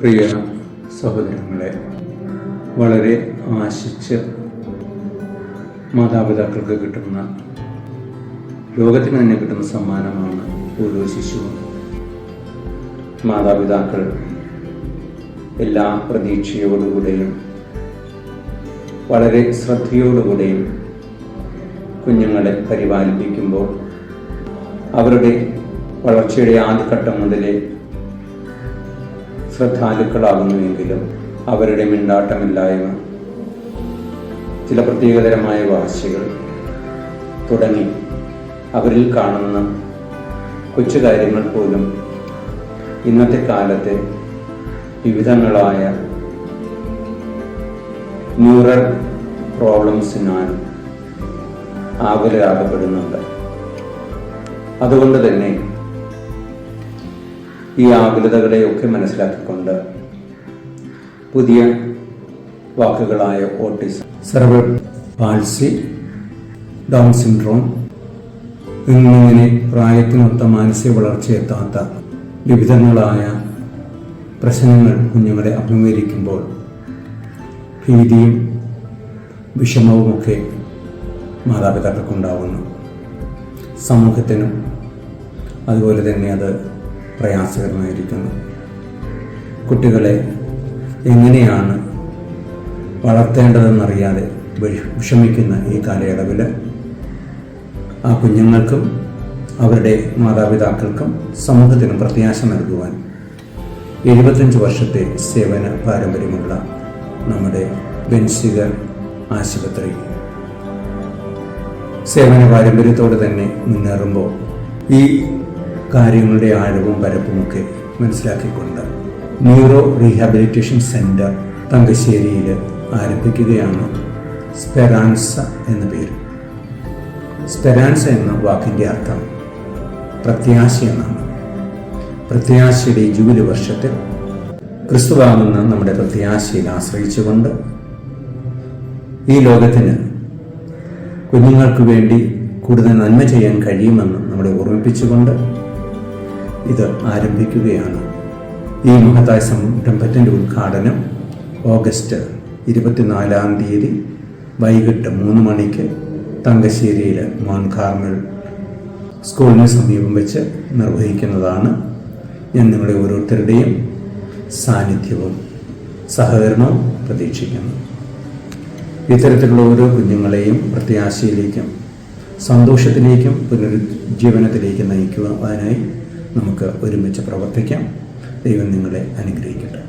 പ്രിയ സഹോദരങ്ങളെ, വളരെ ആശിച്ച് മാതാപിതാക്കൾക്ക് കിട്ടുന്ന, ലോകത്തിന് തന്നെ കിട്ടുന്ന സമ്മാനമാണ് ഓരോ ശിശുവും. മാതാപിതാക്കൾ എല്ലാ പ്രതീക്ഷയോടുകൂടെയും വളരെ ശ്രദ്ധയോടുകൂടെയും കുഞ്ഞുങ്ങളെ പരിപാലിപ്പിക്കുമ്പോൾ അവരുടെ വളർച്ചയുടെ ആദ്യഘട്ടം മുതലേ ശ്രദ്ധാലുക്കളാകുന്നുവെങ്കിലും അവരുടെ മിണ്ടാട്ടമില്ലായ്മ, ചില പ്രത്യേകതരമായ വാശികൾ തുടങ്ങി അവരിൽ കാണുന്ന കൊച്ചു കാര്യങ്ങൾ പോലും ഇന്നത്തെ കാലത്തെ വിവിധങ്ങളായ ന്യൂറൽ പ്രോബ്ലംസിനാൽ ആകുലരാകപ്പെടുന്നുണ്ട്. അതുകൊണ്ട് തന്നെ ഈ ആകുലതകളെയൊക്കെ മനസ്സിലാക്കിക്കൊണ്ട് പുതിയ വാക്കുകളായ autism, cerebral palsy, down syndrome എന്നിങ്ങനെ പ്രായത്തിനൊത്ത മാനസിക വളർച്ചയെത്താത്ത വിവിധങ്ങളായ പ്രശ്നങ്ങൾ കുഞ്ഞുങ്ങളെ അഭിമുഖീകരിക്കുമ്പോൾ ഭീതിയും വിഷമവുമൊക്കെ മാതാപിതാക്കൾക്കുണ്ടാവുന്നു. സമൂഹത്തിനും അതുപോലെ തന്നെ അത് പ്രയാസകരമായിരിക്കുന്നു. കുട്ടികളെ എങ്ങനെയാണ് വളർത്തേണ്ടതെന്നറിയാതെ വിഷമിക്കുന്ന ഈ കാലയളവിൽ ആ കുഞ്ഞുങ്ങൾക്കും അവരുടെ മാതാപിതാക്കൾക്കും സമൂഹത്തിനും പ്രത്യാശ നൽകുവാൻ 75 വർഷത്തെ സേവന പാരമ്പര്യമുള്ള നമ്മുടെ ബെൻസിഗർ ആശുപത്രി സേവന പാരമ്പര്യത്തോട് തന്നെ മുന്നേറുമ്പോൾ ഈ കാര്യങ്ങളുടെ ആഴവും പരപ്പുമൊക്കെ മനസ്സിലാക്കിക്കൊണ്ട് ന്യൂറോ റീഹാബിലിറ്റേഷൻ സെൻറ്റർ തങ്കശ്ശേരിയിൽ ആരംഭിക്കുകയാണ്. സ്പെറാൻസ എന്ന പേര്. സ്പെറാൻസ എന്ന വാക്കിൻ്റെ അർത്ഥം പ്രത്യാശ എന്നാണ്. പ്രത്യാശയുടെ ജൂബിലി വർഷത്തിൽ ക്രിസ്തുവാകുന്ന നമ്മുടെ പ്രത്യാശയിൽ ആശ്രയിച്ചുകൊണ്ട് ഈ ലോകത്തിന് കുഞ്ഞുങ്ങൾക്ക് വേണ്ടി കൂടുതൽ നന്മ ചെയ്യാൻ കഴിയുമെന്ന് നമ്മളെ ഓർമ്മിപ്പിച്ചുകൊണ്ട് ഇത് ആരംഭിക്കുകയാണ്. ഈ മഹത്തായ സംരംഭത്തിൻ്റെ ഉദ്ഘാടനം ഓഗസ്റ്റ് 24-ാം തീയതി വൈകിട്ട് 3 മണിക്ക് തങ്കശ്ശേരിയിലെ മൗണ്ട് കാർമൽ സ്കൂളിന് സമീപം വെച്ച് നിർവഹിക്കുന്നതാണ്. ഞാൻ നിങ്ങളുടെ ഓരോരുത്തരുടെയും സാന്നിധ്യവും സഹകരണവും പ്രതീക്ഷിക്കുന്നു. ഇത്തരത്തിലുള്ള ഓരോ കുഞ്ഞുങ്ങളെയും പ്രത്യാശയിലേക്കും സന്തോഷത്തിലേക്കും പുനരുജ്ജീവനത്തിലേക്കും നയിക്കുവാനായി നമുക്ക് ഒരുമിച്ച് പ്രവർത്തിക്കാം. ദൈവം നിങ്ങളെ അനുഗ്രഹിക്കട്ടെ.